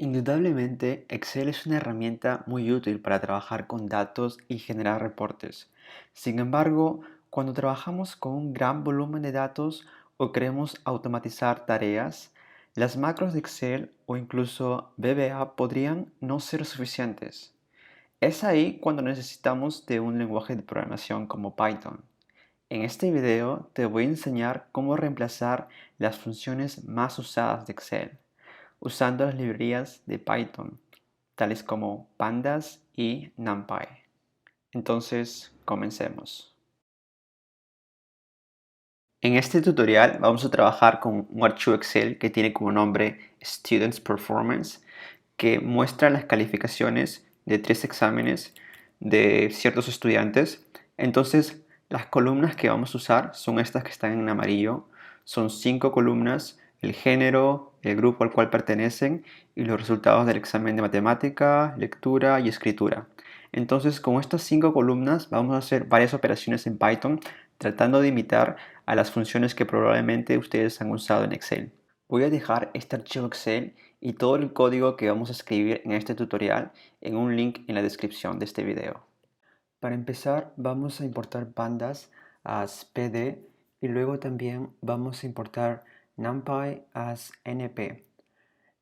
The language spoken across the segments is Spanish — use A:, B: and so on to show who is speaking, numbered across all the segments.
A: Indudablemente, Excel es una herramienta muy útil para trabajar con datos y generar reportes. Sin embargo, cuando trabajamos con un gran volumen de datos o queremos automatizar tareas, las macros de Excel o incluso VBA podrían no ser suficientes. Es ahí cuando necesitamos de un lenguaje de programación como Python. En este video te voy a enseñar cómo reemplazar las funciones más usadas de Excel usando las librerías de Python, tales como Pandas y NumPy. Entonces, comencemos. En este tutorial vamos a trabajar con un archivo Excel que tiene como nombre Students Performance, que muestra las calificaciones de 3 exámenes de ciertos estudiantes. Entonces, las columnas que vamos a usar son estas que están en amarillo. Son 5 columnas: el género, el grupo al cual pertenecen y los resultados del examen de matemática, lectura y escritura. Entonces, con estas 5 columnas vamos a hacer varias operaciones en Python tratando de imitar a las funciones que probablemente ustedes han usado en Excel. Voy a dejar este archivo Excel y todo el código que vamos a escribir en este tutorial en un link en la descripción de este video. Para empezar, vamos a importar pandas as pd y luego también vamos a importar numpy as np.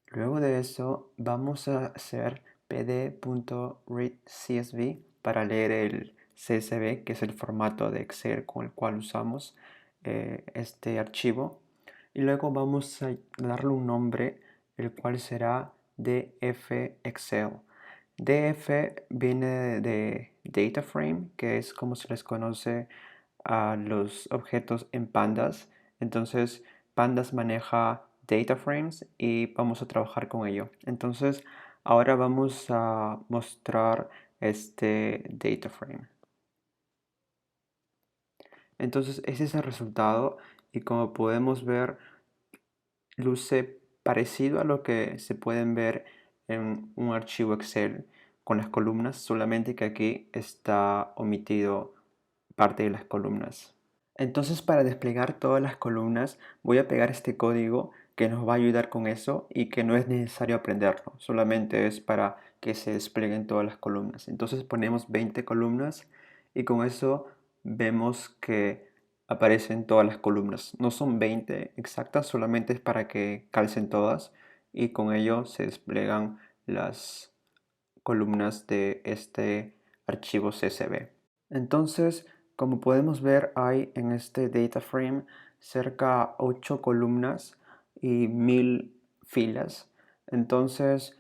A: Luego de eso vamos a hacer pd.readcsv para leer el CSV, que es el formato de Excel con el cual usamos este archivo. Y luego vamos a darle un nombre, el cual será dfexcel. df viene de data frame, que es como se les conoce a los objetos en pandas. Entonces, pandas maneja data frames y vamos a trabajar con ello. Entonces, ahora vamos a mostrar este data frame. Entonces, ese es el resultado y como podemos ver, luce parecido a lo que se pueden ver en un archivo Excel con las columnas, solamente que aquí está omitido parte de las columnas. Entonces, para desplegar todas las columnas voy a pegar este código que nos va a ayudar con eso y que no es necesario aprenderlo, solamente es para que se desplieguen todas las columnas. Entonces ponemos 20 columnas y con eso vemos que aparecen todas las columnas. No son 20 exactas, solamente es para que calcen todas y con ello se despliegan las columnas de este archivo CSV. Entonces, como podemos ver, hay en este data frame cerca 8 columnas y 1000 filas. Entonces,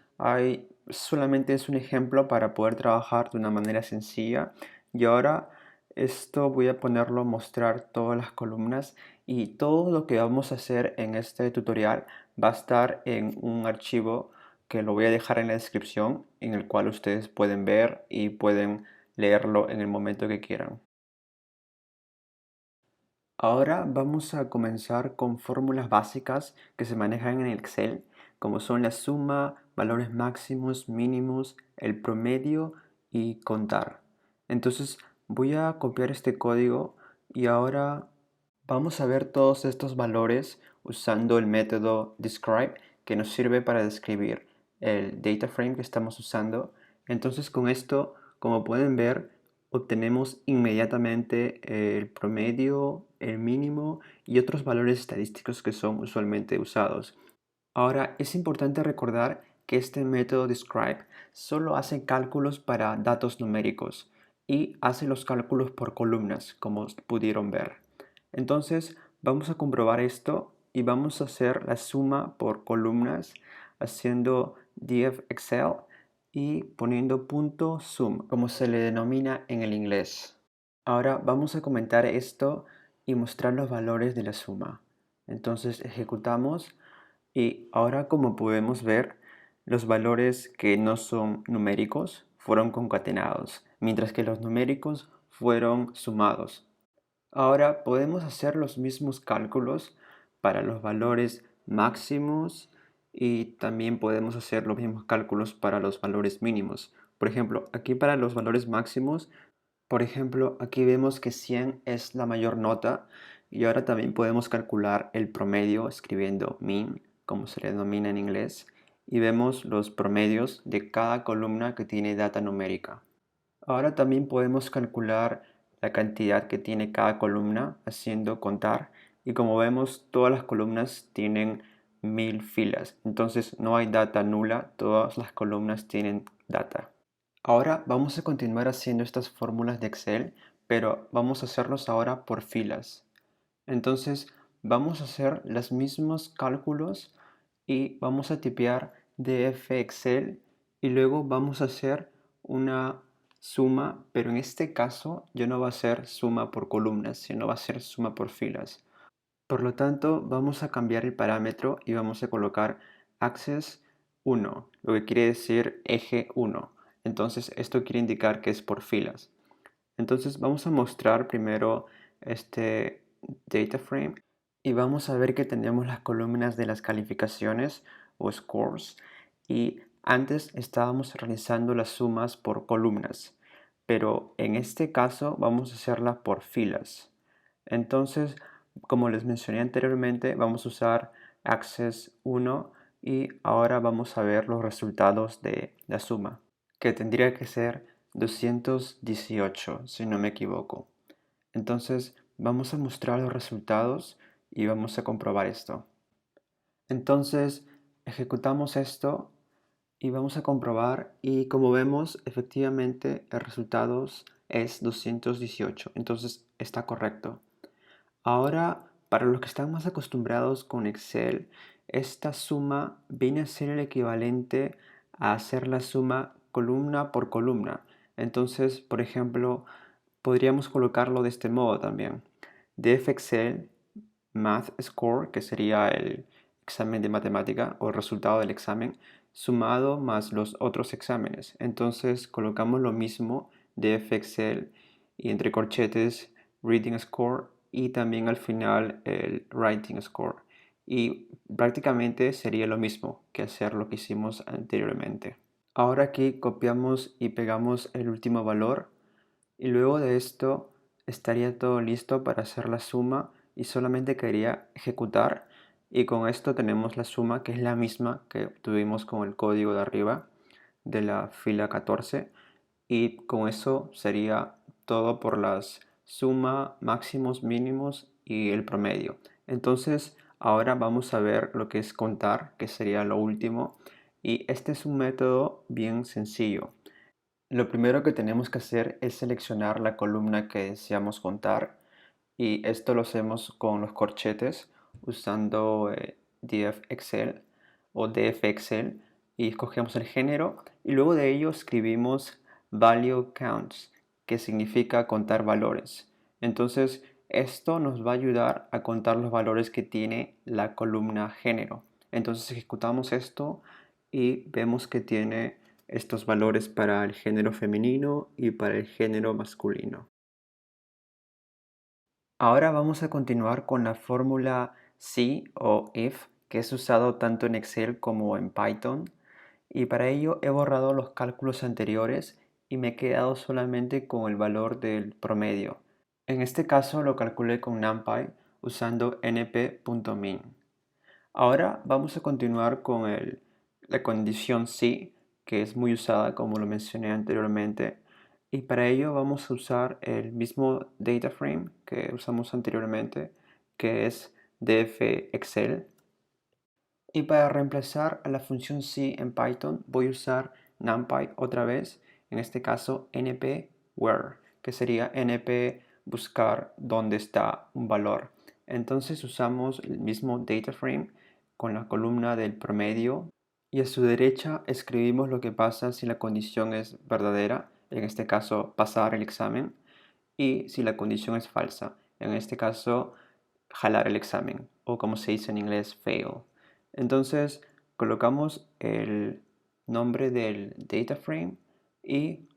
A: solamente es un ejemplo para poder trabajar de una manera sencilla. Y ahora esto voy a ponerlo a mostrar todas las columnas y todo lo que vamos a hacer en este tutorial va a estar en un archivo que lo voy a dejar en la descripción, en el cual ustedes pueden ver y pueden leerlo en el momento que quieran. Ahora vamos a comenzar con fórmulas básicas que se manejan en Excel, como son la suma, valores máximos, mínimos, el promedio y contar. Entonces voy a copiar este código y ahora vamos a ver todos estos valores usando el método describe, que nos sirve para describir el data frame que estamos usando. Entonces con esto, como pueden ver, obtenemos inmediatamente el promedio, el mínimo y otros valores estadísticos que son usualmente usados. Ahora, es importante recordar que este método describe solo hace cálculos para datos numéricos y hace los cálculos por columnas, como pudieron ver. Entonces, vamos a comprobar esto y vamos a hacer la suma por columnas haciendo df excel y poniendo punto sum, como se le denomina en el inglés. Ahora vamos a comentar esto y mostrar los valores de la suma. Entonces ejecutamos y ahora, como podemos ver, los valores que no son numéricos fueron concatenados, mientras que los numéricos fueron sumados. Ahora podemos hacer los mismos cálculos para los valores máximos y también podemos hacer los mismos cálculos para los valores mínimos. Por ejemplo, aquí para los valores máximos, por ejemplo, aquí vemos que 100 es la mayor nota y ahora también podemos calcular el promedio escribiendo mean, como se le denomina en inglés, y vemos los promedios de cada columna que tiene data numérica. Ahora también podemos calcular la cantidad que tiene cada columna haciendo contar, y como vemos todas las columnas tienen 1000 filas, entonces no hay data nula, todas las columnas tienen data. Ahora vamos a continuar haciendo estas fórmulas de Excel, pero vamos a hacerlos ahora por filas. Entonces vamos a hacer los mismos cálculos y vamos a tipear df Excel y luego vamos a hacer una suma, pero en este caso ya no va a ser suma por columnas, sino va a ser suma por filas. Por lo tanto, vamos a cambiar el parámetro y vamos a colocar axis 1, lo que quiere decir eje 1. Entonces esto quiere indicar que es por filas. Entonces vamos a mostrar primero este data frame y vamos a ver que tenemos las columnas de las calificaciones o scores, y antes estábamos realizando las sumas por columnas, pero en este caso vamos a hacerlas por filas. Entonces, como les mencioné anteriormente, vamos a usar Access 1 y ahora vamos a ver los resultados de la suma, que tendría que ser 218, si no me equivoco. Entonces, vamos a mostrar los resultados y vamos a comprobar esto. Entonces, ejecutamos esto y vamos a comprobar, y como vemos, efectivamente el resultado es 218, entonces está correcto. Ahora, para los que están más acostumbrados con Excel, esta suma viene a ser el equivalente a hacer la suma columna por columna. Entonces, por ejemplo, podríamos colocarlo de este modo también. Def Excel Math Score, que sería el examen de matemática o el resultado del examen, sumado más los otros exámenes. Entonces colocamos lo mismo def Excel y entre corchetes Reading Score y también al final el Writing Score. Y prácticamente sería lo mismo que hacer lo que hicimos anteriormente. Ahora aquí copiamos y pegamos el último valor y luego de esto estaría todo listo para hacer la suma y solamente quería ejecutar, y con esto tenemos la suma que es la misma que tuvimos con el código de arriba de la fila 14, y con eso sería todo por las suma, máximos, mínimos y el promedio. Entonces ahora vamos a ver lo que es contar, que sería lo último, y este es un método bien sencillo. Lo primero que tenemos que hacer es seleccionar la columna que deseamos contar, y esto lo hacemos con los corchetes usando df Excel o df Excel, y escogemos el género y luego de ello escribimos value counts, que significa contar valores. Entonces esto nos va a ayudar a contar los valores que tiene la columna género. Entonces ejecutamos esto y vemos que tiene estos valores para el género femenino y para el género masculino. Ahora vamos a continuar con la fórmula si o if, que es usado tanto en Excel como en Python, y para ello he borrado los cálculos anteriores y me he quedado solamente con el valor del promedio. En este caso lo calculé con NumPy usando np.min. Ahora vamos a continuar con la condición si, que es muy usada como lo mencioné anteriormente, y para ello vamos a usar el mismo data frame que usamos anteriormente, que es df Excel. Y para reemplazar a la función si en Python voy a usar NumPy otra vez, en este caso np where, que sería np buscar dónde está un valor. Entonces usamos el mismo data frame con la columna del promedio, y a su derecha escribimos lo que pasa si la condición es verdadera, en este caso pasar el examen, y si la condición es falsa, en este caso jalar el examen, o como se dice en inglés, fail. Entonces colocamos el nombre del data frame y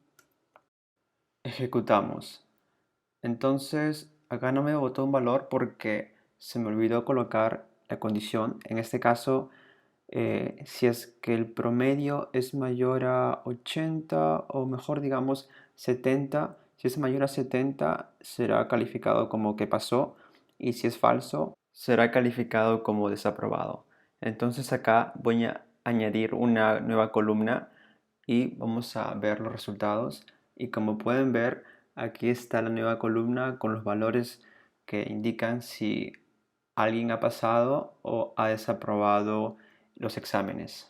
A: ejecutamos. Entonces acá no me botó un valor porque se me olvidó colocar la condición. En este caso, si es que el promedio es mayor a 80, o mejor digamos 70, si es mayor a 70 será calificado como que pasó, y si es falso será calificado como desaprobado. Entonces acá voy a añadir una nueva columna y vamos a ver los resultados. Y como pueden ver, aquí está la nueva columna con los valores que indican si alguien ha pasado o ha desaprobado los exámenes.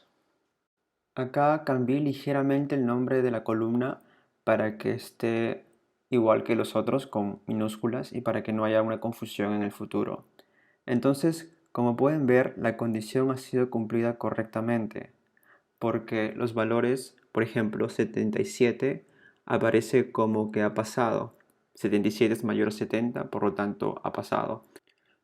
A: Acá cambié ligeramente el nombre de la columna para que esté igual que los otros con minúsculas y para que no haya una confusión en el futuro. Entonces, como pueden ver, la condición ha sido cumplida correctamente, porque los valores, por ejemplo, 77 aparece como que ha pasado. 77 es mayor a 70, por lo tanto ha pasado.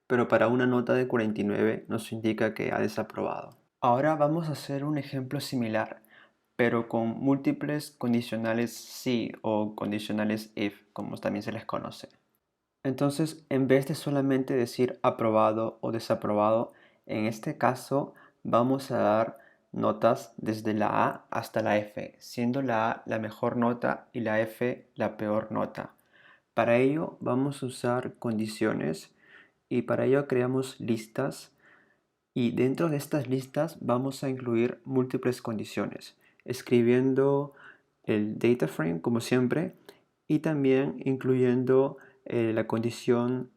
A: Pero para una nota de 49 nos indica que ha desaprobado. Ahora vamos a hacer un ejemplo similar, pero con múltiples condicionales si o condicionales if, como también se les conoce. Entonces, en vez de solamente decir aprobado o desaprobado, en este caso vamos a dar notas desde la A hasta la F, siendo la A la mejor nota y la F la peor nota. Para ello vamos a usar condiciones y para ello creamos listas y dentro de estas listas vamos a incluir múltiples condiciones, escribiendo el data frame como siempre y también incluyendo la condición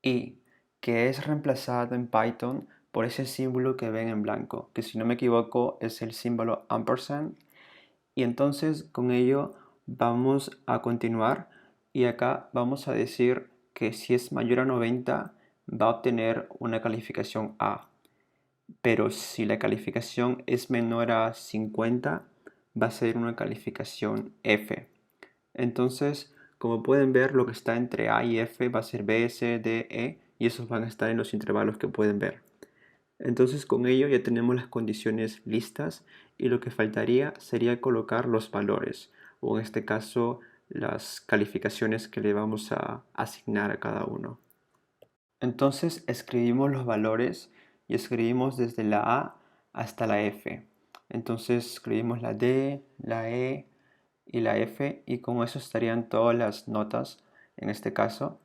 A: y, que es reemplazada en Python por ese símbolo que ven en blanco, que si no me equivoco es el símbolo ampersand. Y entonces con ello vamos a continuar y acá vamos a decir que si es mayor a 90 va a obtener una calificación A, pero si la calificación es menor a 50 va a ser una calificación F. Entonces, como pueden ver, lo que está entre A y F va a ser B, C, D, E y esos van a estar en los intervalos que pueden ver. Entonces con ello ya tenemos las condiciones listas y lo que faltaría sería colocar los valores o en este caso las calificaciones que le vamos a asignar a cada uno. Entonces escribimos los valores y escribimos desde la A hasta la F. Entonces escribimos la D, la E y la F y con eso estarían todas las notas en este caso.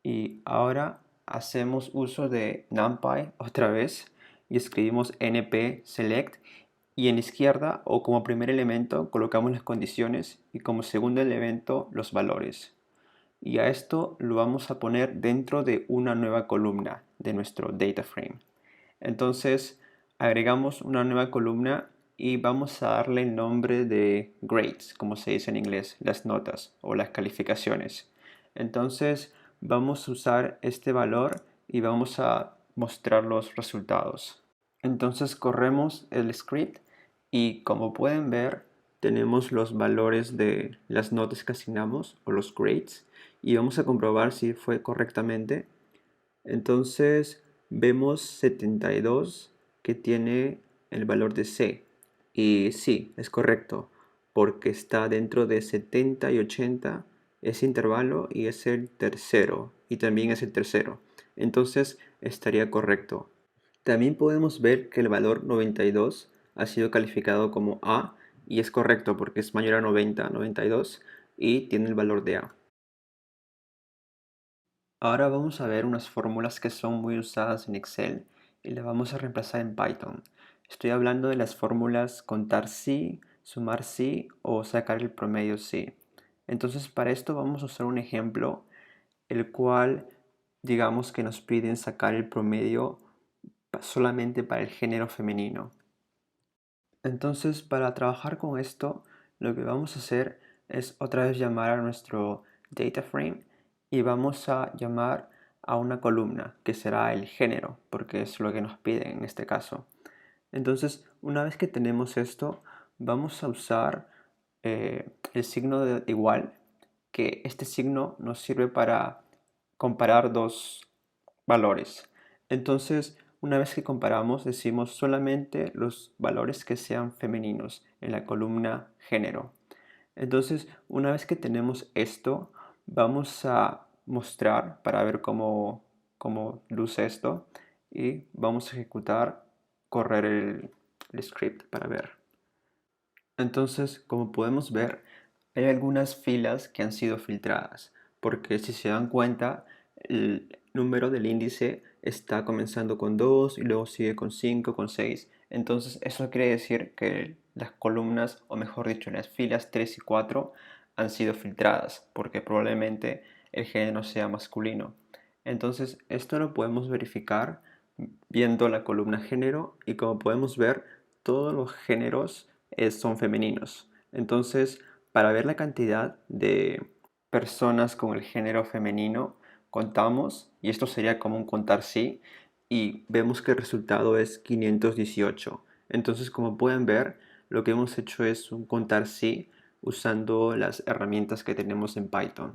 A: Y ahora hacemos uso de NumPy otra vez y escribimos np select y en la izquierda o como primer elemento colocamos las condiciones y como segundo elemento los valores. Y a esto lo vamos a poner dentro de una nueva columna de nuestro data frame. Entonces agregamos una nueva columna y vamos a darle el nombre de grades, como se dice en inglés, las notas o las calificaciones. Entonces vamos a usar este valor y vamos a mostrar los resultados. Entonces corremos el script y como pueden ver tenemos los valores de las notas que asignamos o los grades y vamos a comprobar si fue correctamente. Entonces vemos 72 que tiene el valor de C y sí, es correcto porque está dentro de 70 y 80 ese intervalo y es el tercero y también es el tercero. Entonces estaría correcto. También podemos ver que el valor 92 ha sido calificado como A y es correcto porque es mayor a 90, 92 y tiene el valor de A. Ahora vamos a ver unas fórmulas que son muy usadas en Excel y las vamos a reemplazar en Python. Estoy hablando de las fórmulas contar sí, sumar sí o sacar el promedio sí. Entonces para esto vamos a usar un ejemplo el cual digamos que nos piden sacar el promedio solamente para el género femenino. Entonces, para trabajar con esto, lo que vamos a hacer es otra vez llamar a nuestro data frame y vamos a llamar a una columna que será el género, porque es lo que nos piden en este caso. Entonces, una vez que tenemos esto, vamos a usar el signo de igual, que este signo nos sirve para comparar dos valores. Entonces, una vez que comparamos, decimos solamente los valores que sean femeninos en la columna género. Entonces, una vez que tenemos esto, vamos a mostrar para ver cómo luce esto y vamos a ejecutar, correr el script para ver. Entonces, como podemos ver, hay algunas filas que han sido filtradas, porque si se dan cuenta, el número del índice está comenzando con 2 y luego sigue con 5, con 6. Entonces eso quiere decir que las columnas, o mejor dicho, las filas 3 y 4 han sido filtradas, porque probablemente el género sea masculino. Entonces esto lo podemos verificar viendo la columna género, y como podemos ver, todos los géneros son femeninos. Entonces, para ver la cantidad de personas con el género femenino, contamos, y esto sería como un contar sí, y vemos que el resultado es 518. Entonces, como pueden ver, lo que hemos hecho es un contar sí usando las herramientas que tenemos en Python.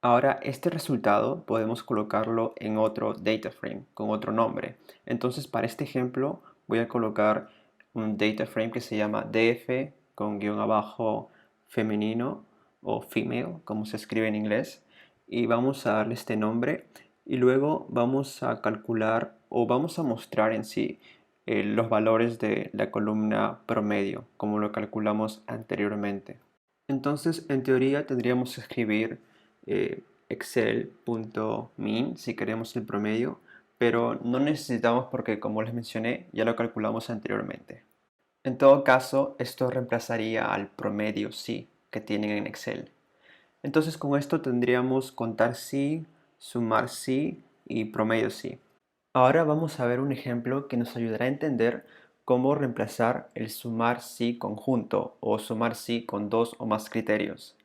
A: Ahora, este resultado podemos colocarlo en otro data frame con otro nombre. Entonces, para este ejemplo, voy a colocar un data frame que se llama df con guión abajo femenino o female, como se escribe en inglés, y vamos a darle este nombre, y luego vamos a calcular o vamos a mostrar en sí los valores de la columna promedio, como lo calculamos anteriormente. Entonces, en teoría tendríamos que escribir excel.min si queremos el promedio, pero no necesitamos porque, como les mencioné, ya lo calculamos anteriormente. En todo caso, esto reemplazaría al promedio sí que tienen en Excel. Entonces, con esto tendríamos contar sí, sumar sí y promedio sí. Ahora vamos a ver un ejemplo que nos ayudará a entender cómo reemplazar el sumar sí conjunto o sumar sí con dos o más criterios.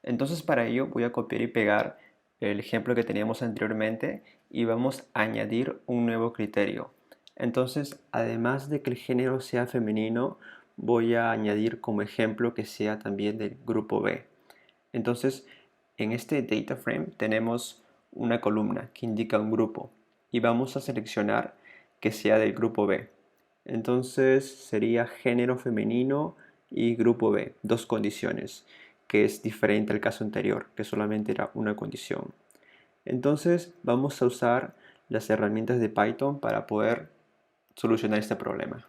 A: Entonces, para ello voy a copiar y pegar el ejemplo que teníamos anteriormente y vamos a añadir un nuevo criterio. Entonces, además de que el género sea femenino, voy a añadir como ejemplo que sea también del grupo B. Entonces, en este data frame tenemos una columna que indica un grupo y vamos a seleccionar que sea del grupo B. Entonces sería género femenino y grupo B, dos condiciones, que es diferente al caso anterior, que solamente era una condición. Entonces vamos a usar las herramientas de Python para poder solucionar este problema.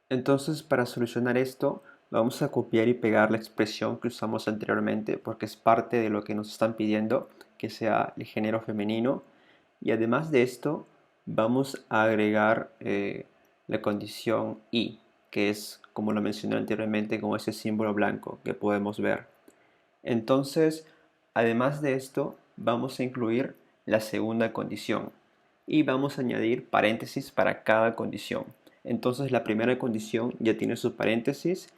A: Entonces, para solucionar esto, vamos a copiar y pegar la expresión que usamos anteriormente, porque es parte de lo que nos están pidiendo, que sea el género femenino. Y además de esto, vamos a agregar la condición y, que es, como lo mencioné anteriormente, con ese símbolo blanco que podemos ver. Entonces, además de esto, vamos a incluir la segunda condición y vamos a añadir paréntesis para cada condición. Entonces, la primera condición ya tiene sus paréntesis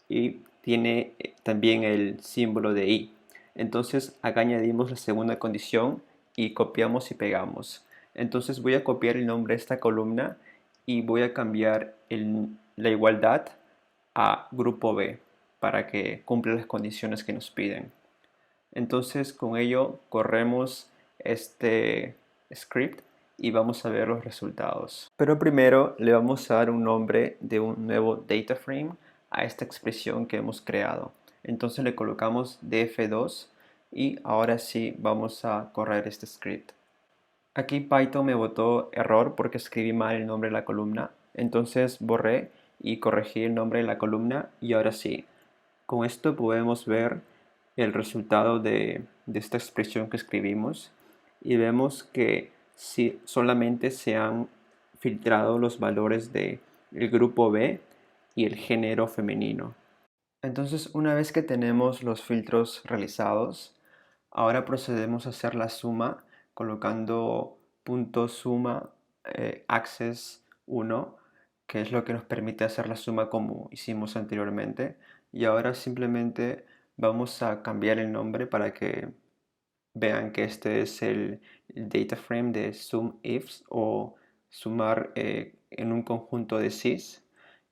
A: y tiene también el símbolo de i. Entonces, acá añadimos la segunda condición y copiamos y pegamos. Entonces, voy a copiar el nombre de esta columna y voy a cambiar la igualdad a grupo B para que cumpla las condiciones que nos piden. Entonces con ello corremos este script y vamos a ver los resultados. Pero primero le vamos a dar un nombre de un nuevo data frame a esta expresión que hemos creado. Entonces le colocamos df2 y ahora sí vamos a correr este script. Aquí Python me botó error porque escribí mal el nombre de la columna. Entonces borré y corregí el nombre de la columna y ahora sí. Con esto podemos ver el resultado de esta expresión que escribimos y vemos que si solamente se han filtrado los valores del grupo B y el género femenino. Entonces, una vez que tenemos los filtros realizados, ahora procedemos a hacer la suma colocando punto suma access 1, que es lo que nos permite hacer la suma como hicimos anteriormente. Y ahora simplemente vamos a cambiar el nombre para que vean que este es el data frame de SumIfs o sumar en un conjunto de sys,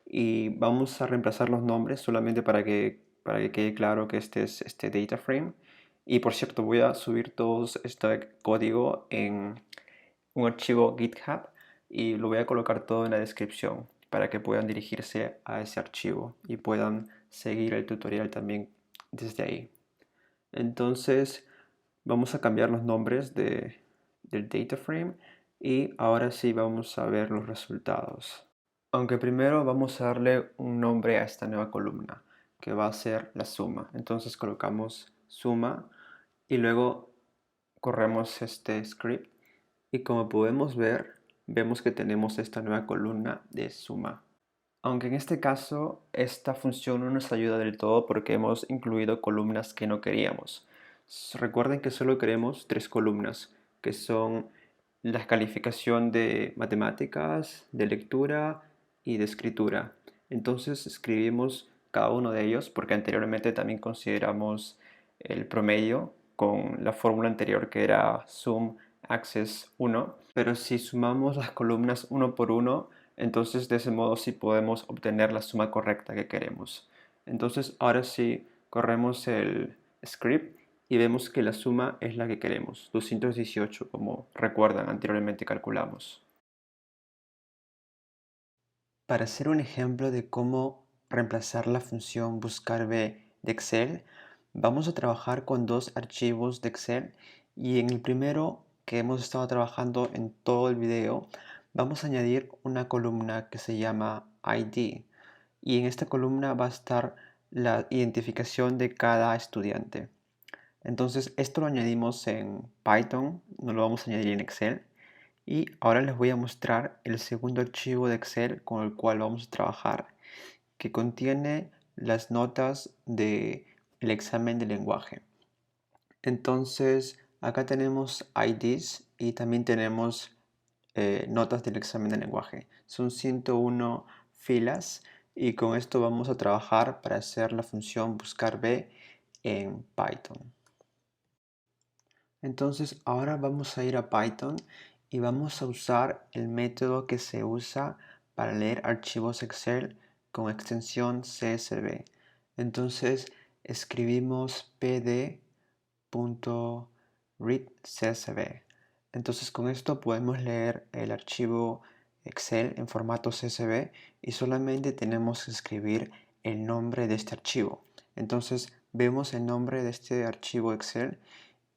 A: y vamos a reemplazar los nombres solamente para que quede claro que este es este data frame. Y por cierto, voy a subir todo este código en un archivo GitHub y lo voy a colocar todo en la descripción para que puedan dirigirse a ese archivo y puedan seguir el tutorial también desde ahí. Entonces vamos a cambiar los nombres del data frame y ahora sí vamos a ver los resultados. Aunque primero vamos a darle un nombre a esta nueva columna que va a ser la suma. Entonces colocamos suma y luego corremos este script y como podemos ver vemos que tenemos esta nueva columna de suma. Aunque en este caso esta función no nos ayuda del todo porque hemos incluido columnas que no queríamos. Recuerden que solo queremos tres columnas, que son la calificación de matemáticas, de lectura y de escritura. Entonces escribimos cada uno de ellos porque anteriormente también consideramos el promedio con la fórmula anterior que era sum access 1. Pero si sumamos las columnas uno por uno, entonces de ese modo sí podemos obtener la suma correcta que queremos. Entonces ahora sí corremos el script y vemos que la suma es la que queremos, 218, como recuerdan anteriormente calculamos. Para hacer un ejemplo de cómo reemplazar la función buscar b de Excel, vamos a trabajar con dos archivos de Excel y en el primero que hemos estado trabajando en todo el video, vamos a añadir una columna que se llama ID y en esta columna va a estar la identificación de cada estudiante. Entonces esto lo añadimos en Python, no lo vamos a añadir en Excel. Y ahora les voy a mostrar el segundo archivo de Excel con el cual vamos a trabajar, que contiene las notas del examen de lenguaje. Entonces, acá tenemos IDs y también tenemos notas del examen de lenguaje. Son 101 filas y con esto vamos a trabajar para hacer la función buscar b en Python. Entonces ahora vamos a ir a Python y vamos a usar el método que se usa para leer archivos Excel con extensión CSV. Entonces escribimos pd.readCSV. Entonces con esto podemos leer el archivo Excel en formato CSV y solamente tenemos que escribir el nombre de este archivo. Entonces vemos el nombre de este archivo Excel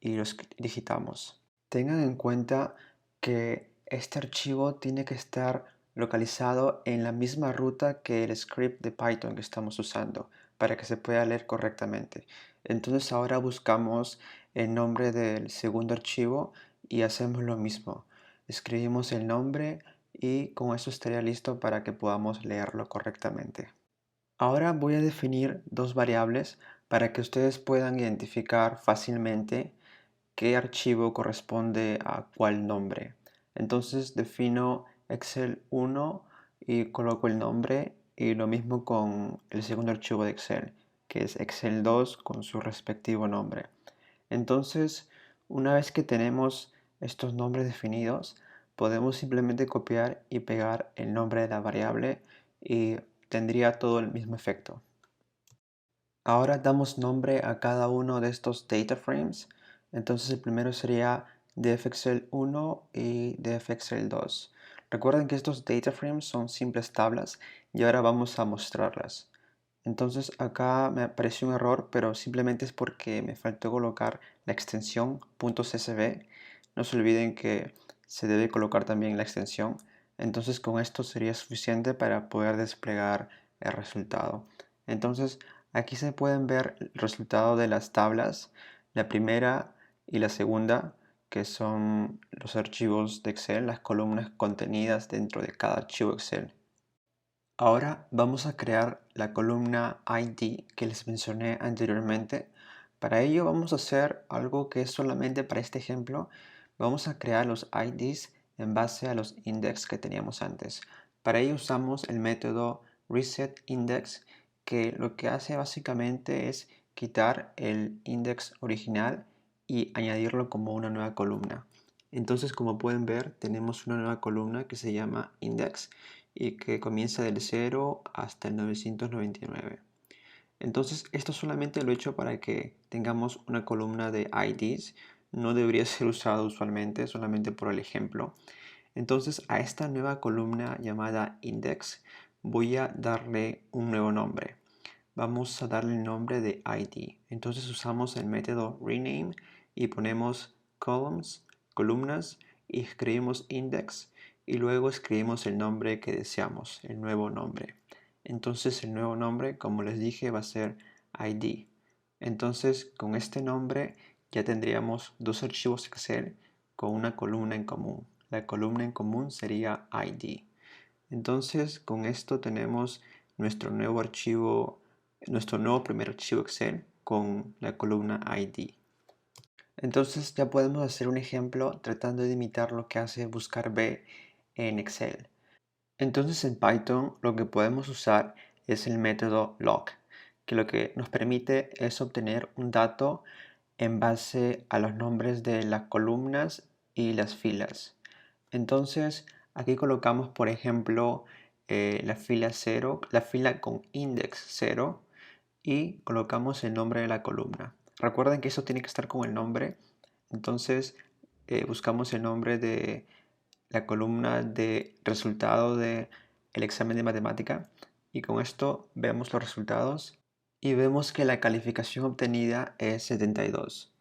A: y los digitamos. Tengan en cuenta que este archivo tiene que estar localizado en la misma ruta que el script de Python que estamos usando para que se pueda leer correctamente. Entonces ahora buscamos el nombre del segundo archivo y hacemos lo mismo. Escribimos el nombre y con eso estaría listo para que podamos leerlo correctamente. Ahora voy a definir dos variables para que ustedes puedan identificar fácilmente qué archivo corresponde a cuál nombre. Entonces defino Excel 1 y coloco el nombre y lo mismo con el segundo archivo de Excel, que es Excel 2 con su respectivo nombre. Entonces, una vez que tenemos estos nombres definidos, podemos simplemente copiar y pegar el nombre de la variable y tendría todo el mismo efecto. Ahora damos nombre a cada uno de estos data frames. Entonces el primero sería dfexcel 1 y dfexcel 2. Recuerden que estos data frames son simples tablas y ahora vamos a mostrarlas. Entonces acá me apareció un error, pero simplemente es porque me faltó colocar la extensión .csv. No se olviden que se debe colocar también la extensión. Entonces con esto sería suficiente para poder desplegar el resultado. Entonces aquí se pueden ver el resultado de las tablas, la primera y la segunda, que son los archivos de Excel, las columnas contenidas dentro de cada archivo Excel. Ahora vamos a crear la columna ID que les mencioné anteriormente. Para ello vamos a hacer algo que es solamente para este ejemplo. Vamos a crear los IDs en base a los index que teníamos antes. Para ello usamos el método resetIndex, que lo que hace básicamente es quitar el index original y añadirlo como una nueva columna. Entonces, como pueden ver, tenemos una nueva columna que se llama index y que comienza del 0 hasta el 999. Entonces, esto solamente lo he hecho para que tengamos una columna de IDs. No debería ser usado usualmente, solamente por el ejemplo. Entonces, a esta nueva columna llamada index voy a darle un nuevo nombre. Vamos a darle el nombre de ID. Entonces usamos el método rename y ponemos columns, columnas, y escribimos index y luego escribimos el nombre que deseamos, el nuevo nombre. Entonces el nuevo nombre, como les dije, va a ser ID. Entonces con este nombre ya tendríamos dos archivos Excel con una columna en común. la columna en común sería ID. Entonces, con esto tenemos nuestro nuevo archivo, nuestro nuevo primer archivo Excel con la columna ID. Entonces ya podemos hacer un ejemplo tratando de imitar lo que hace buscar B en Excel. Entonces en Python lo que podemos usar es el método log, que lo que nos permite es obtener un dato en base a los nombres de las columnas y las filas. Entonces aquí colocamos, por ejemplo, la fila 0, la fila con index 0 y colocamos el nombre de la columna. Recuerden que eso tiene que estar con el nombre. Entonces buscamos el nombre de la columna de resultado del examen de matemática y con esto vemos los resultados y vemos que la calificación obtenida es 72.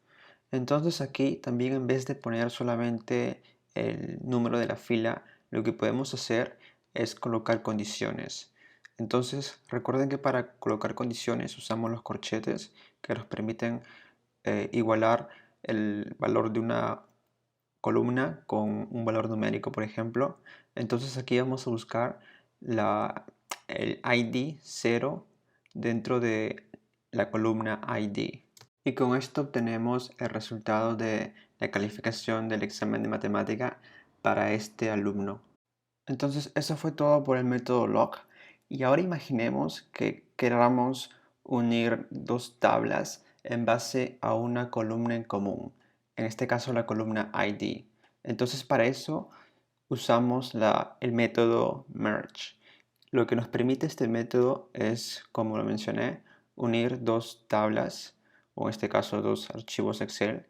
A: Entonces aquí también, en vez de poner solamente el número de la fila, lo que podemos hacer es colocar condiciones. Entonces recuerden que para colocar condiciones usamos los corchetes que nos permiten igualar el valor de una columna con un valor numérico, por ejemplo. Entonces aquí vamos a buscar el ID 0 dentro de la columna ID. Y con esto obtenemos el resultado de la calificación del examen de matemática para este alumno. Entonces eso fue todo por el método log. Y ahora imaginemos que queramos unir dos tablas en base a una columna en común, en este caso la columna ID. Entonces para eso usamos el método merge. Lo que nos permite este método es, como lo mencioné, unir dos tablas, o en este caso dos archivos Excel,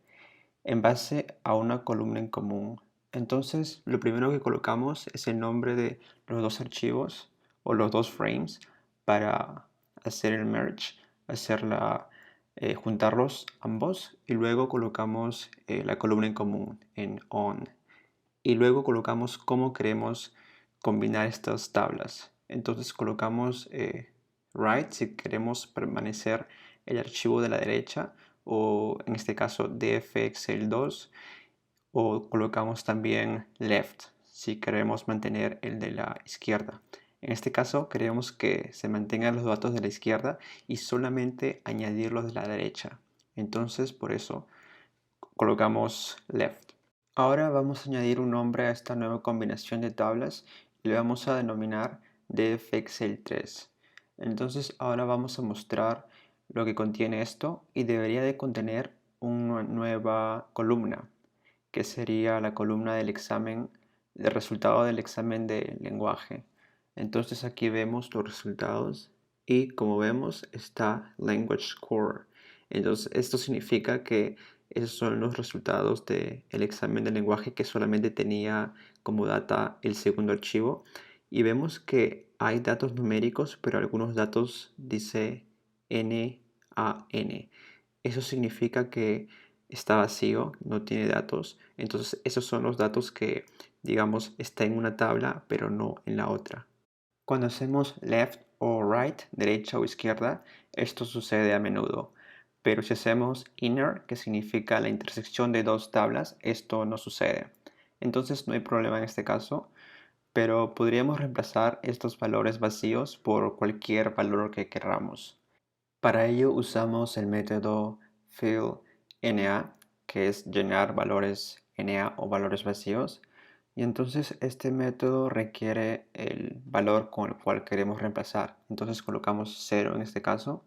A: en base a una columna en común. Entonces, lo primero que colocamos es el nombre de los dos archivos o los dos frames para hacer el merge, juntarlos ambos y luego colocamos la columna en común en on. Y luego colocamos cómo queremos combinar estas tablas. Entonces colocamos right si queremos permanecer el archivo de la derecha o en este caso df excel 2 o colocamos también left si queremos mantener el de la izquierda. En este caso queremos que se mantengan los datos de la izquierda y solamente añadir los de la derecha. Entonces por eso colocamos left. Ahora vamos a añadir un nombre a esta nueva combinación de tablas y le vamos a denominar dfexcel3. Entonces ahora vamos a mostrar lo que contiene esto y debería de contener una nueva columna que sería la columna del examen, del resultado del examen de lenguaje. Entonces aquí vemos los resultados y como vemos está Language Score. Entonces esto significa que esos son los resultados del examen de lenguaje que solamente tenía como data el segundo archivo. Y vemos que hay datos numéricos, pero algunos datos dice NaN. Eso significa que está vacío, no tiene datos. Entonces esos son los datos que, digamos, está en una tabla, pero no en la otra. Cuando hacemos left o right, derecha o izquierda, esto sucede a menudo. Pero si hacemos inner, que significa la intersección de dos tablas, esto no sucede. Entonces no hay problema en este caso, pero podríamos reemplazar estos valores vacíos por cualquier valor que queramos. Para ello usamos el método fillNA, que es llenar valores NA o valores vacíos. Y entonces este método requiere el valor con el cual queremos reemplazar. Entonces colocamos 0 en este caso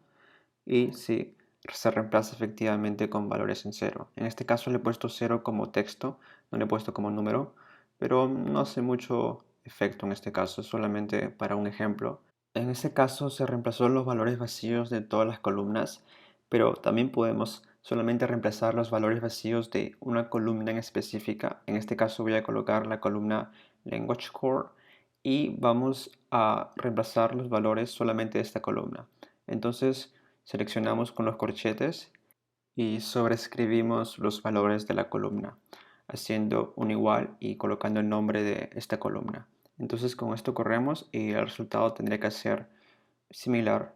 A: y sí, se reemplaza efectivamente con valores en 0. En este caso le he puesto 0 como texto, no le he puesto como número, pero no hace mucho efecto en este caso, solamente para un ejemplo. En este caso se reemplazó los valores vacíos de todas las columnas, pero también podemos solamente reemplazar los valores vacíos de una columna en específica. En este caso voy a colocar la columna Language Core y vamos a reemplazar los valores solamente de esta columna. Entonces seleccionamos con los corchetes y sobreescribimos los valores de la columna, haciendo un igual y colocando el nombre de esta columna. Entonces con esto corremos y el resultado tendría que ser similar.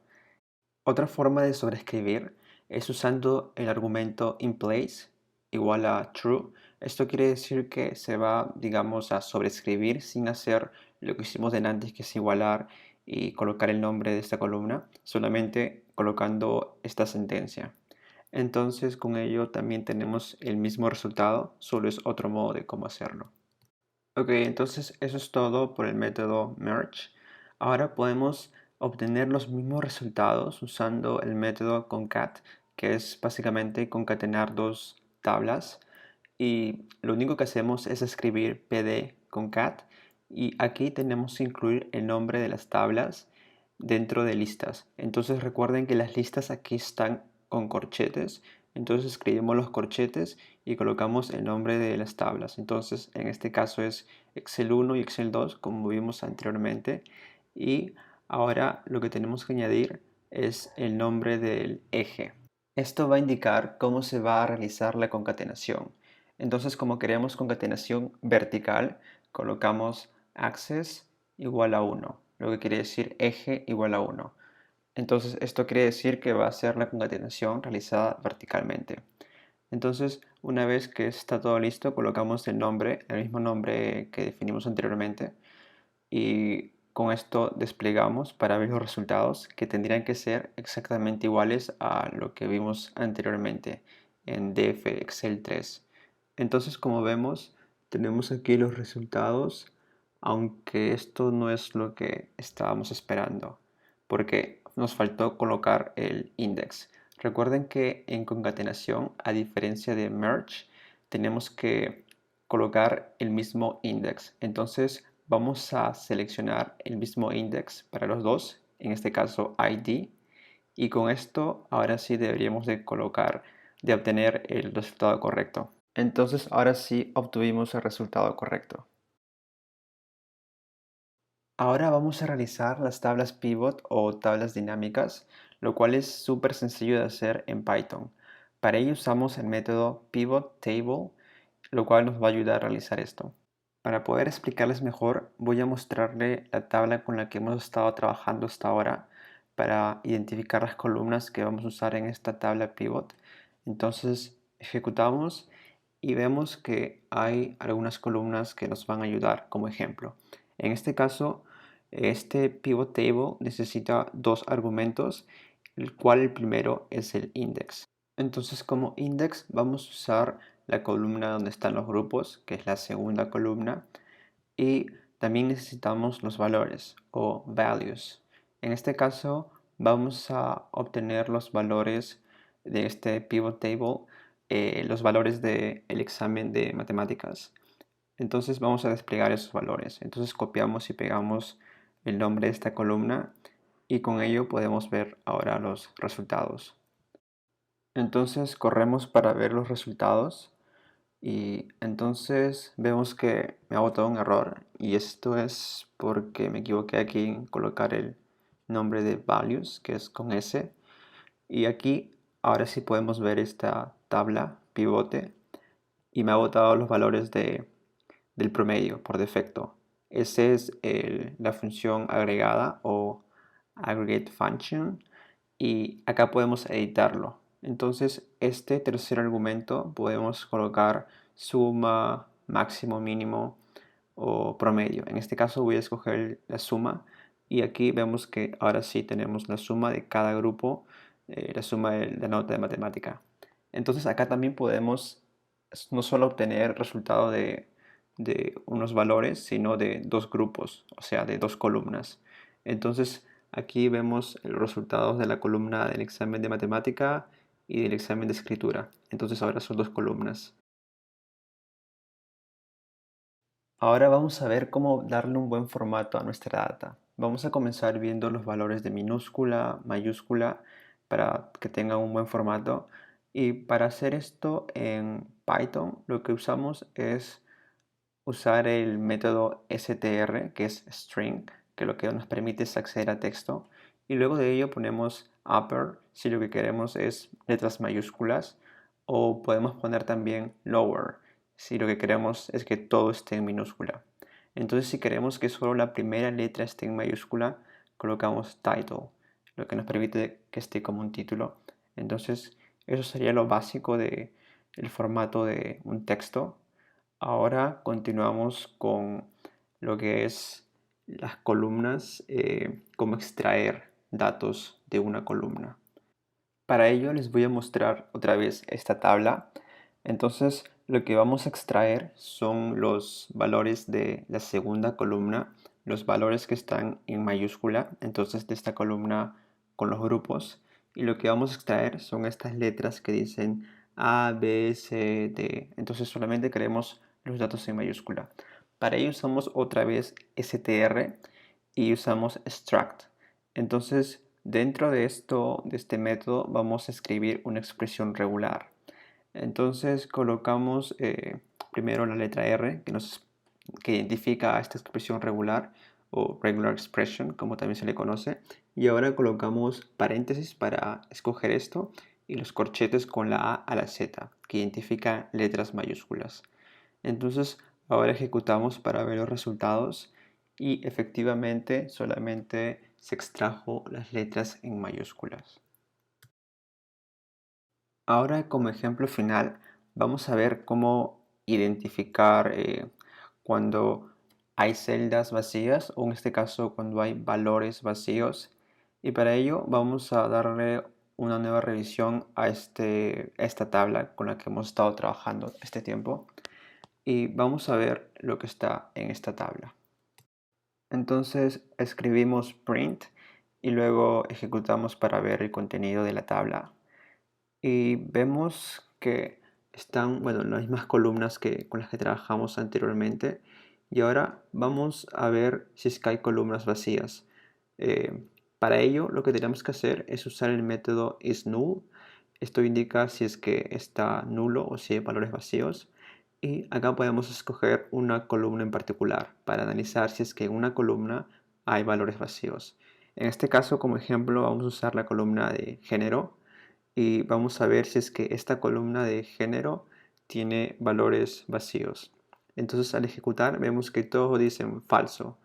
A: Otra forma de sobreescribir es usando el argumento inPlace igual a true. Esto quiere decir que se va, digamos, a sobreescribir sin hacer lo que hicimos delante, que es igualar y colocar el nombre de esta columna, solamente colocando esta sentencia. Entonces con ello también tenemos el mismo resultado, solo es otro modo de cómo hacerlo. Ok, entonces eso es todo por el método merge. Ahora podemos obtener los mismos resultados usando el método concat, que es básicamente concatenar dos tablas. Y lo único que hacemos es escribir pd concat y aquí tenemos que incluir el nombre de las tablas dentro de listas. Entonces recuerden que las listas aquí están con corchetes. Entonces escribimos los corchetes y colocamos el nombre de las tablas. Entonces en este caso es Excel 1 y Excel 2 como vimos anteriormente. Y ahora lo que tenemos que añadir es el nombre del eje. Esto va a indicar cómo se va a realizar la concatenación. Entonces como queremos concatenación vertical, colocamos axis igual a 1, lo que quiere decir eje igual a 1. Entonces esto quiere decir que va a ser la concatenación realizada verticalmente. Entonces una vez que está todo listo, colocamos el nombre, el mismo nombre que definimos anteriormente y con esto desplegamos para ver los resultados que tendrían que ser exactamente iguales a lo que vimos anteriormente en DF Excel 3. Entonces como vemos tenemos aquí los resultados, aunque esto no es lo que estábamos esperando porque nos faltó colocar el index. Recuerden que en concatenación, a diferencia de merge, tenemos que colocar el mismo index. Entonces vamos a seleccionar el mismo index para los dos, en este caso ID, y con esto ahora sí deberíamos de obtener el resultado correcto. Entonces ahora sí obtuvimos el resultado correcto. Ahora vamos a realizar las tablas pivot o tablas dinámicas, lo cual es súper sencillo de hacer en Python. Para ello usamos el método pivot table, lo cual nos va a ayudar a realizar esto. Para poder explicarles mejor, voy a mostrarle la tabla con la que hemos estado trabajando hasta ahora para identificar las columnas que vamos a usar en esta tabla pivot. Entonces ejecutamos y vemos que hay algunas columnas que nos van a ayudar como ejemplo. En este caso, este pivot table necesita dos argumentos, el cual el primero es el index. Entonces como index vamos a usar la columna donde están los grupos, que es la segunda columna, y también necesitamos los valores o values. En este caso vamos a obtener los valores de este pivot table, los valores del examen de matemáticas. Entonces vamos a desplegar esos valores. Entonces copiamos y pegamos el nombre de esta columna y con ello podemos ver ahora los resultados. Entonces corremos para ver los resultados y entonces vemos que me ha botado un error y esto es porque me equivoqué aquí en colocar el nombre de values, que es con S. Y aquí ahora sí podemos ver esta tabla pivote y me ha botado los valores del promedio por defecto. Esa es la función agregada o aggregate function y acá podemos editarlo. Entonces este tercer argumento podemos colocar suma, máximo, mínimo o promedio. En este caso voy a escoger la suma y aquí vemos que ahora sí tenemos la suma de cada grupo, la suma de la nota de matemática. Entonces acá también podemos no solo obtener el resultado de unos valores, sino de dos grupos, o sea, de dos columnas. Entonces aquí vemos los resultados de la columna del examen de matemática y del examen de escritura. Entonces ahora son dos columnas. Ahora vamos a ver cómo darle un buen formato a nuestra data. Vamos a comenzar viendo los valores de minúscula, mayúscula, para que tengan un buen formato. Y para hacer esto en Python, lo que usamos es usar el método str, que es string, que lo que nos permite es acceder a texto. Y luego de ello ponemos upper, si lo que queremos es letras mayúsculas, o podemos poner también lower, si lo que queremos es que todo esté en minúscula. Entonces si queremos que solo la primera letra esté en mayúscula, colocamos title, lo que nos permite que esté como un título. Entonces eso sería lo básico el formato de un texto. Ahora continuamos con lo que es las columnas, cómo extraer datos de una columna. Para ello les voy a mostrar otra vez esta tabla. Entonces lo que vamos a extraer son los valores de la segunda columna, los valores que están en mayúscula, entonces de esta columna con los grupos. Y lo que vamos a extraer son estas letras que dicen A, B, C, D. Entonces solamente queremos los datos en mayúscula. Para ello usamos otra vez str y usamos extract. Entonces dentro de este método, vamos a escribir una expresión regular. Entonces colocamos primero la letra R, que identifica a esta expresión regular, o regular expression, como también se le conoce. Y ahora colocamos paréntesis para escoger esto, y los corchetes con la A a la Z, que identifica letras mayúsculas. Entonces ahora ejecutamos para ver los resultados y efectivamente solamente se extrajo las letras en mayúsculas. Ahora como ejemplo final vamos a ver cómo identificar cuando hay celdas vacías o en este caso cuando hay valores vacíos, y para ello vamos a darle una nueva revisión a esta tabla con la que hemos estado trabajando este tiempo y vamos a ver lo que está en esta tabla. Entonces escribimos print y luego ejecutamos para ver el contenido de la tabla. Y vemos que están, bueno, las mismas columnas con las que trabajamos anteriormente. Y ahora vamos a ver si es que hay columnas vacías. Para ello lo que tenemos que hacer es usar el método isNull. Esto indica si es que está nulo o si hay valores vacíos. Y acá podemos escoger una columna en particular para analizar si es que en una columna hay valores vacíos. En este caso, como ejemplo, vamos a usar la columna de género y vamos a ver si es que esta columna de género tiene valores vacíos. Entonces al ejecutar vemos que todos dicen falso.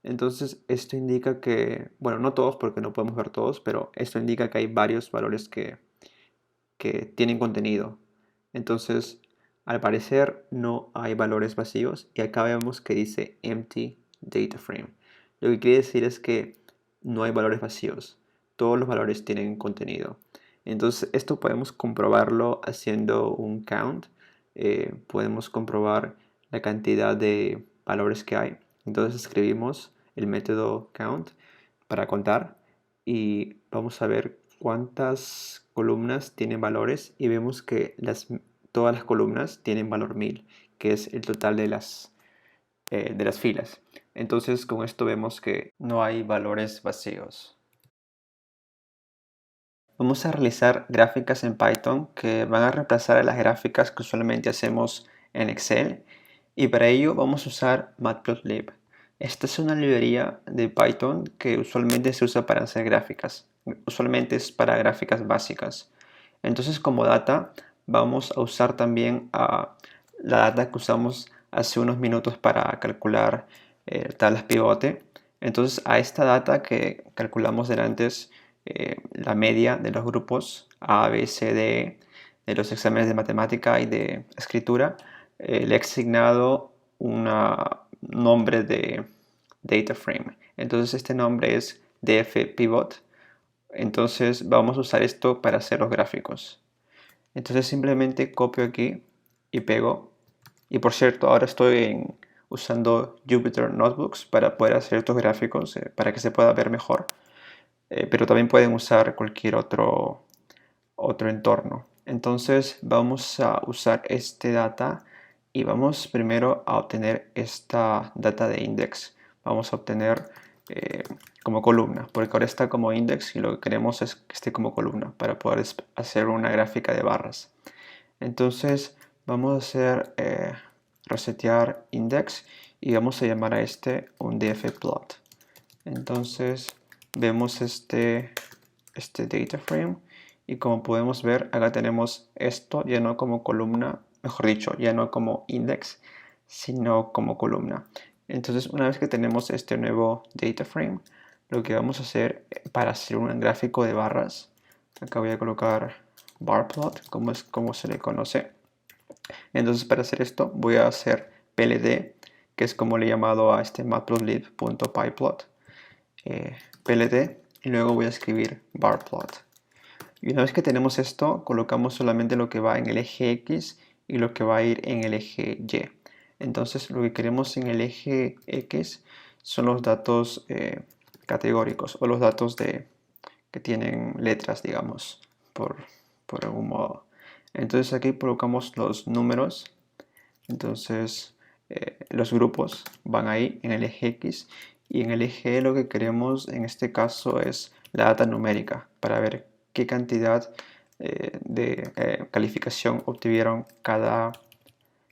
A: Entonces esto indica que, bueno, no todos porque no podemos ver todos, pero esto indica que hay varios valores que tienen contenido. Entonces, al parecer no hay valores vacíos y acá vemos que dice empty data frame. Lo que quiere decir es que no hay valores vacíos. Todos los valores tienen contenido. Entonces, esto podemos comprobarlo haciendo un count. Podemos comprobar la cantidad de valores que hay. Entonces, escribimos el método count para contar y vamos a ver cuántas columnas tienen valores y vemos que todas las columnas tienen valor 1000, que es el total de las filas. Entonces con esto vemos que no hay valores vacíos. Vamos a realizar gráficas en Python que van a reemplazar a las gráficas que usualmente hacemos en Excel, y para ello vamos a usar Matplotlib. Esta es una librería de Python que usualmente se usa para hacer gráficas. Usualmente es para gráficas básicas. Entonces como data vamos a usar también la data que usamos hace unos minutos para calcular tablas pivote. Entonces a esta data que calculamos delante, la media de los grupos A, B, C, D de los exámenes de matemática y de escritura, le he asignado un nombre de data frame. Entonces este nombre es dfPivot. Entonces vamos a usar esto para hacer los gráficos. Entonces simplemente copio aquí y pego. Y por cierto, ahora estoy usando Jupyter Notebooks para poder hacer estos gráficos, para que se pueda ver mejor. Pero también pueden usar cualquier otro entorno. Entonces vamos a usar este data y vamos primero a obtener esta data de index. Vamos a obtener como columna, porque ahora está como index y lo que queremos es que esté como columna para poder hacer una gráfica de barras. Entonces vamos a hacer resetear index y vamos a llamar a este un dfplot. Entonces vemos este data frame y como podemos ver acá tenemos esto ya no como columna, mejor dicho, ya no como index, sino como columna. Entonces una vez que tenemos este nuevo data frame, lo que vamos a hacer para hacer un gráfico de barras, acá voy a colocar bar plot, como se le conoce. Entonces para hacer esto voy a hacer pld, que es como le he llamado a este matplotlib.pyplot, pld, y luego voy a escribir barplot. Y una vez que tenemos esto, colocamos solamente lo que va en el eje X y lo que va a ir en el eje Y. Entonces lo que queremos en el eje X son los datos categóricos o los datos que tienen letras, digamos, por algún modo. Entonces aquí colocamos los números. Entonces los grupos van ahí en el eje X, y en el eje Y lo que queremos en este caso es la data numérica para ver qué cantidad de calificación obtuvieron cada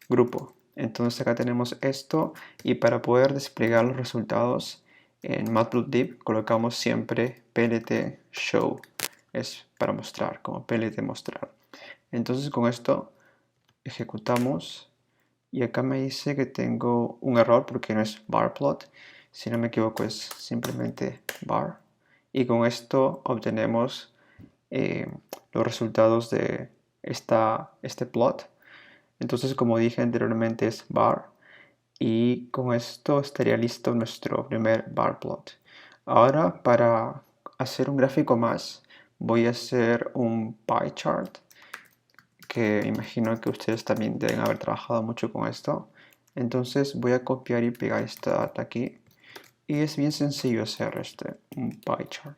A: grupo. Entonces acá tenemos esto, y para poder desplegar los resultados en Matplotlib colocamos siempre plt show, es para mostrar, como plt mostrar. Entonces con esto ejecutamos, y acá me dice que tengo un error porque no es barplot, si no me equivoco es simplemente bar, y con esto obtenemos los resultados de este plot. Entonces, como dije anteriormente, es bar, y con esto estaría listo nuestro primer bar plot. Ahora, para hacer un gráfico más, voy a hacer un pie chart, que imagino que ustedes también deben haber trabajado mucho con esto. Entonces voy a copiar y pegar esta data aquí, y es bien sencillo hacer un pie chart.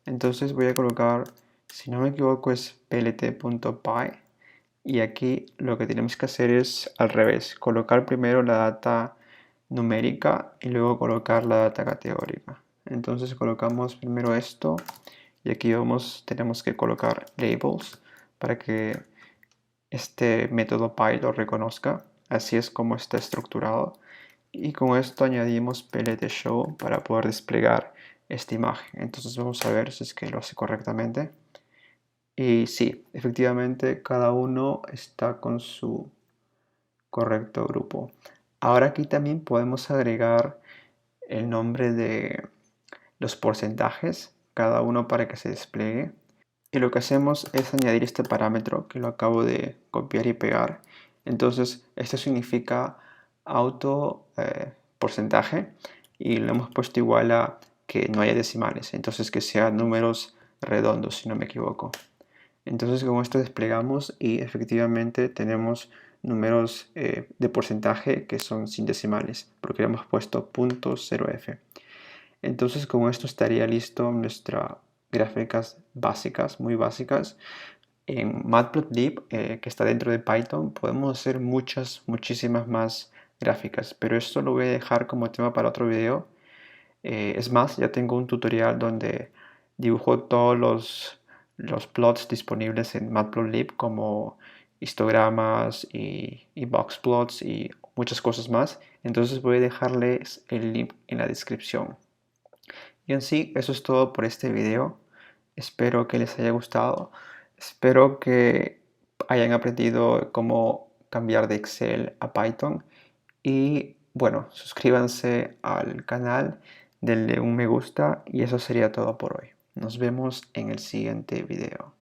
A: Entonces voy a colocar, si no me equivoco es plt.py, y aquí lo que tenemos que hacer es al revés, colocar primero la data numérica y luego colocar la data categórica. Entonces colocamos primero esto, y aquí tenemos que colocar labels para que este método py lo reconozca. Así es como está estructurado, y con esto añadimos plt_show para poder desplegar esta imagen. Entonces vamos a ver si es que lo hace correctamente. Y sí, efectivamente cada uno está con su correcto grupo. Ahora aquí también podemos agregar el nombre de los porcentajes, cada uno para que se despliegue. Y lo que hacemos es añadir este parámetro que lo acabo de copiar y pegar. Entonces esto significa auto porcentaje, y lo hemos puesto igual a que no haya decimales, entonces que sean números redondos si no me equivoco. Entonces con esto desplegamos y efectivamente tenemos números de porcentaje que son sin decimales, porque le hemos puesto .0f. Entonces con esto estaría listo nuestras gráficas básicas, muy básicas. En Matplotlib, que está dentro de Python, podemos hacer muchísimas más gráficas, pero esto lo voy a dejar como tema para otro video. Es más, ya tengo un tutorial donde dibujo todos los plots disponibles en Matplotlib, como histogramas y box plots y muchas cosas más. Entonces voy a dejarles el link en la descripción. Y en sí, eso es todo por este video. Espero que les haya gustado. Espero que hayan aprendido cómo cambiar de Excel a Python. Y bueno, suscríbanse al canal, denle un me gusta, y eso sería todo por hoy. Nos vemos en el siguiente video.